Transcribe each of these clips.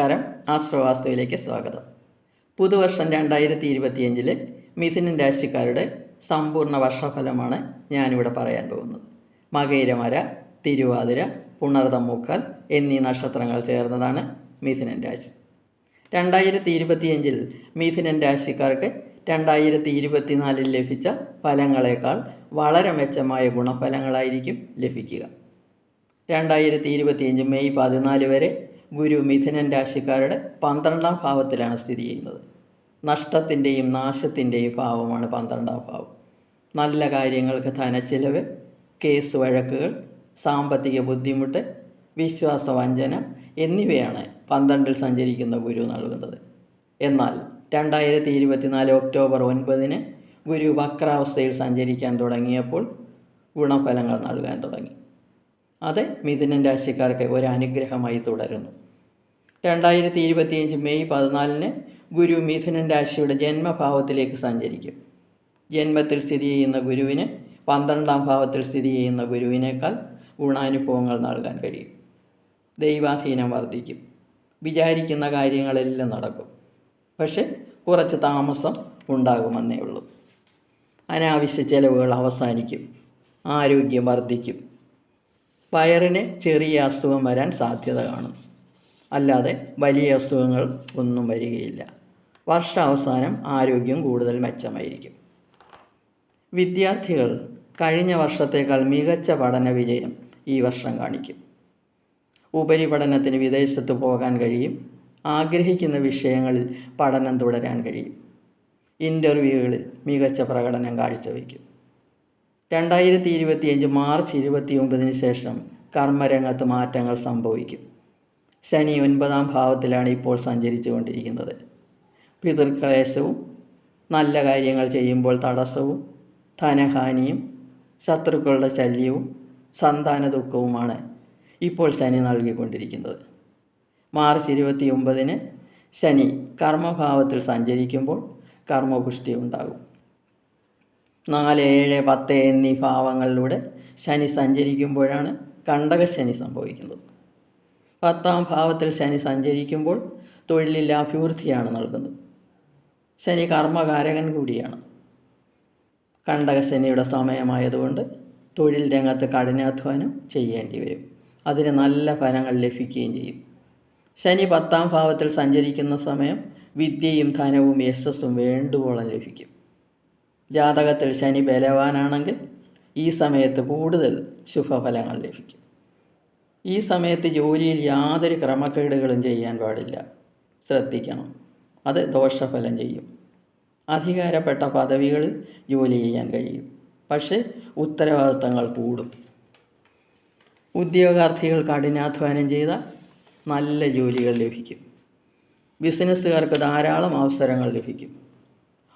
നമസ്കാരം. ആശ്രവാസ്തുവിലേക്ക് സ്വാഗതം. പുതുവർഷം 2025 മിഥുനൻ രാശിക്കാരുടെ സമ്പൂർണ്ണ വർഷഫലമാണ് ഞാനിവിടെ പറയാൻ പോകുന്നത്. മകയിരമര, തിരുവാതിര, പുണർതം മുക്കാൽ എന്നീ നക്ഷത്രങ്ങൾ ചേർന്നതാണ് മിഥുനൻ രാശി. 2025 മിഥുനൻ രാശിക്കാർക്ക് 2024 ലഭിച്ച ഫലങ്ങളെക്കാൾ വളരെ മെച്ചമായ ഗുണഫലങ്ങളായിരിക്കും ലഭിക്കുക. 2025 മെയ് 14 വരെ ഗുരു മിഥുനൻ രാശിക്കാരുടെ 12ാം ഭാവത്തിലാണ് സ്ഥിതി ചെയ്യുന്നത്. നഷ്ടത്തിൻ്റെയും നാശത്തിൻ്റെയും ഭാവമാണ് 12ാം ഭാവം. നല്ല കാര്യങ്ങൾക്ക് ധനച്ചിലവ്, കേസ് വഴക്കുകൾ, സാമ്പത്തിക ബുദ്ധിമുട്ട്, വിശ്വാസവഞ്ചന എന്നിവയാണ് 12ൽ സഞ്ചരിക്കുന്ന ഗുരു നൽകുന്നത്. എന്നാൽ 2024 ഒക്ടോബർ 9 ഗുരു വക്രാവസ്ഥയിൽ സഞ്ചരിക്കാൻ തുടങ്ങിയപ്പോൾ ഗുണഫലങ്ങൾ നൽകാൻ തുടങ്ങി. അത് മിഥുനൻ രാശിക്കാർക്ക് ഒരു അനുഗ്രഹമായി തുടരുന്നു. 2025 മെയ് 14 ഗുരു മിഥുനൻ രാശിയുടെ ജന്മഭാവത്തിലേക്ക് സഞ്ചരിക്കും. ജന്മത്തിൽ സ്ഥിതി ചെയ്യുന്ന ഗുരുവിന് 12ാം ഭാവത്തിൽ സ്ഥിതി ചെയ്യുന്ന ഗുരുവിനേക്കാൾ ഗുണാനുഭവങ്ങൾ നൽകാൻ കഴിയും. ദൈവാധീനം വർദ്ധിക്കും. വിചാരിക്കുന്ന കാര്യങ്ങളെല്ലാം നടക്കും. പക്ഷെ കുറച്ച് താമസം ഉണ്ടാകുമെന്നേ ഉള്ളൂ. അനാവശ്യ ചെലവുകൾ അവസാനിക്കും. ആരോഗ്യം വർദ്ധിക്കും. വയറിന് ചെറിയ അസുഖം വരാൻ സാധ്യത കാണും. അല്ലാതെ വലിയ അസുഖങ്ങൾ ഒന്നും വരികയില്ല. വർഷാവസാനം ആരോഗ്യം കൂടുതൽ മെച്ചമായിരിക്കും. വിദ്യാർത്ഥികൾ കഴിഞ്ഞ വർഷത്തേക്കാൾ മികച്ച പഠന വിജയം ഈ വർഷം കാണിക്കും. ഉപരിപഠനത്തിന് വിദേശത്ത് പോകാൻ കഴിയും. ആഗ്രഹിക്കുന്ന വിഷയങ്ങളിൽ പഠനം തുടരാൻ കഴിയും. ഇൻ്റർവ്യൂകളിൽ മികച്ച പ്രകടനം കാഴ്ചവെക്കും. 2025 മാർച്ച് 29 ശേഷം കർമ്മരംഗത്ത് മാറ്റങ്ങൾ സംഭവിക്കും. ശനി 9ാം ഭാവത്തിലാണ് ഇപ്പോൾ സഞ്ചരിച്ചു കൊണ്ടിരിക്കുന്നത്. പിതൃക്ലേശവും, നല്ല കാര്യങ്ങൾ ചെയ്യുമ്പോൾ തടസ്സവും, ധനഹാനിയും, ശത്രുക്കളുടെ ശല്യവും, സന്താന ദുഃഖവുമാണ് ഇപ്പോൾ ശനി നൽകിക്കൊണ്ടിരിക്കുന്നത്. മാർച്ച് 29 ശനി കർമ്മഭാവത്തിൽ സഞ്ചരിക്കുമ്പോൾ കർമ്മപുഷ്ടി ഉണ്ടാകും. 4, 7, 10 എന്നീ ഭാവങ്ങളിലൂടെ ശനി സഞ്ചരിക്കുമ്പോഴാണ് കണ്ടകശനി സംഭവിക്കുന്നത്. 10ാം ഭാവത്തിൽ ശനി സഞ്ചരിക്കുമ്പോൾ തൊഴിലിൽ അഭിവൃദ്ധിയാണ് നൽകുന്നത്. ശനി കർമ്മകാരകൻ കൂടിയാണ്. കണ്ടകശനിയുടെ സമയമായതുകൊണ്ട് തൊഴിൽ രംഗത്ത് കഠിനാധ്വാനം ചെയ്യേണ്ടി വരും. അതിന് നല്ല ഫലങ്ങൾ ലഭിക്കുകയും ചെയ്യും. ശനി 10ാം ഭാവത്തിൽ സഞ്ചരിക്കുന്ന സമയം വിദ്യയും ധനവും യശസ്സും വേണ്ടുവോളം ലഭിക്കും. ജാതകത്തിൽ ശനി ബലവാനാണെങ്കിൽ ഈ സമയത്ത് കൂടുതൽ ശുഭഫലങ്ങൾ ലഭിക്കും. ഈ സമയത്ത് ജോലിയിൽ യാതൊരു ക്രമക്കേടുകളും ചെയ്യാൻ പാടില്ല. ശ്രദ്ധിക്കണം, അത് ദോഷഫലം ചെയ്യും. അധികാരപ്പെട്ട പദവികളിൽ ജോലി ചെയ്യാൻ കഴിയും. പക്ഷേ ഉത്തരവാദിത്തങ്ങൾ കൂടും. ഉദ്യോഗാർത്ഥികൾ കഠിനാധ്വാനം ചെയ്താൽ നല്ല ജോലികൾ ലഭിക്കും. ബിസിനസ്സുകാർക്ക് ധാരാളം അവസരങ്ങൾ ലഭിക്കും.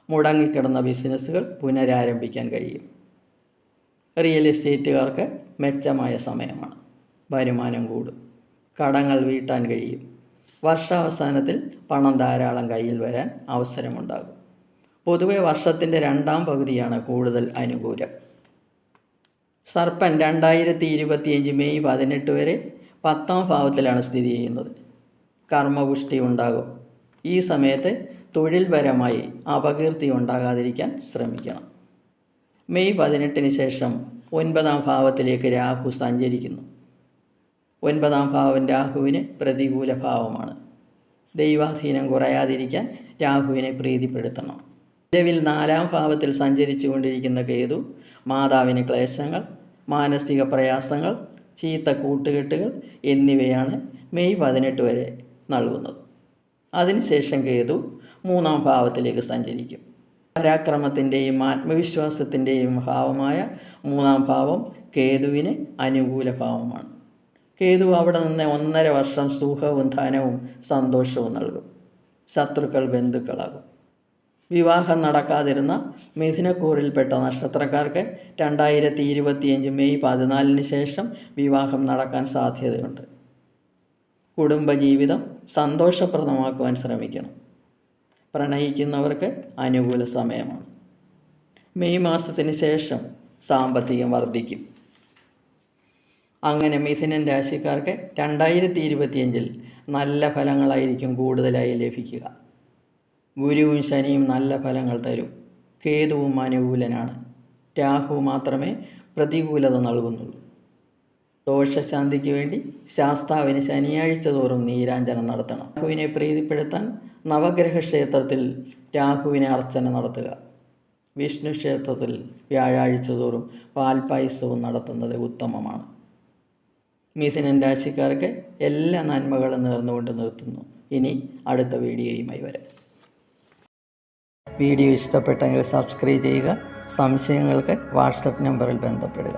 മുടങ്ങിക്കിടന്ന ബിസിനസ്സുകൾ പുനരാരംഭിക്കാൻ കഴിയും. റിയൽ എസ്റ്റേറ്റുകാർക്ക് മെച്ചമായ സമയമാണ്. വരുമാനം കൂടും. കടങ്ങൾ വീട്ടാൻ കഴിയും. വർഷാവസാനത്തിൽ പണം ധാരാളം കയ്യിൽ വരാൻ അവസരമുണ്ടാകും. പൊതുവെ വർഷത്തിൻ്റെ 2ാം പകുതിയാണ് കൂടുതൽ അനുകൂലം. സർപ്പൻ 2025 മെയ് 18 വരെ 10ാം ഭാവത്തിലാണ് സ്ഥിതി ചെയ്യുന്നത്. കർമ്മപുഷ്ടി ഉണ്ടാകും. ഈ സമയത്ത് തൊഴിൽപരമായി അപകീർത്തി ഉണ്ടാകാതിരിക്കാൻ ശ്രമിക്കണം. മെയ് 18 ശേഷം 9ാം ഭാവത്തിലേക്ക് രാഹു സഞ്ചരിക്കുന്നു. 9ാം ഭാവം രാഹുവിന് പ്രതികൂല ഭാവമാണ്. ദൈവാധീനം കുറയാതിരിക്കാൻ രാഹുവിനെ പ്രീതിപ്പെടുത്തണം. നിലവിൽ 4ാം ഭാവത്തിൽ സഞ്ചരിച്ചു കൊണ്ടിരിക്കുന്ന കേതു മാതാവിന് ക്ലേശങ്ങൾ, മാനസിക പ്രയാസങ്ങൾ, ചീത്ത കൂട്ടുകെട്ടുകൾ എന്നിവയാണ് മെയ് 18 വരെ നൽകുന്നത്. അതിനുശേഷം കേതു 3ാം ഭാവത്തിലേക്ക് സഞ്ചരിക്കും. പരാക്രമത്തിൻ്റെയും ആത്മവിശ്വാസത്തിൻ്റെയും ഭാവമായ 3ാം ഭാവം കേതുവിന് അനുകൂല ഭാവമാണ്. കേതു അവിടെ നിന്ന് 1.5 വർഷം സുഖവും ധനവും സന്തോഷവും നൽകും. ശത്രുക്കൾ ബന്ധുക്കളാകും. വിവാഹം നടക്കാതിരുന്ന മിഥുനക്കൂറിൽപ്പെട്ട നക്ഷത്രക്കാർക്ക് 2025 മെയ് 14 ശേഷം വിവാഹം നടക്കാൻ സാധ്യതയുണ്ട്. കുടുംബജീവിതം സന്തോഷപ്രദമാക്കുവാൻ ശ്രമിക്കണം. പ്രണയിക്കുന്നവർക്ക് അനുകൂല സമയമാണ്. മെയ് മാസത്തിന് ശേഷം സാമ്പത്തികം വർദ്ധിക്കും. അങ്ങനെ മിഥുനൻ രാശിക്കാർക്ക് 2025 നല്ല ഫലങ്ങളായിരിക്കും കൂടുതലായി ലഭിക്കുക. ഗുരുവും ശനിയും നല്ല ഫലങ്ങൾ തരും. കേതുവും അനുകൂലനാണ്. രാഹു മാത്രമേ പ്രതികൂലത നൽകുന്നുള്ളൂ. ദോഷശാന്തിക്ക് വേണ്ടി ശാസ്താവിന് ശനിയാഴ്ച തോറും നീരാഞ്ജനം നടത്തണം. രാഹുവിനെ പ്രീതിപ്പെടുത്താൻ നവഗ്രഹ ക്ഷേത്രത്തിൽ രാഹുവിനെ അർച്ചന നടത്തുക. വിഷ്ണു ക്ഷേത്രത്തിൽ വ്യാഴാഴ്ച തോറും പാൽപായസവും നടത്തുന്നത് ഉത്തമമാണ്. മിഥുനൻ രാശിക്കാർക്ക് എല്ലാ നന്മകളും നേർന്നുകൊണ്ട് നിർത്തുന്നു. ഇനി അടുത്ത വീഡിയോയുമായി വരാം. വീഡിയോ ഇഷ്ടപ്പെട്ടെങ്കിൽ സബ്സ്ക്രൈബ് ചെയ്യുക. സംശയങ്ങൾക്ക് വാട്സപ്പ് നമ്പറിൽ ബന്ധപ്പെടുക.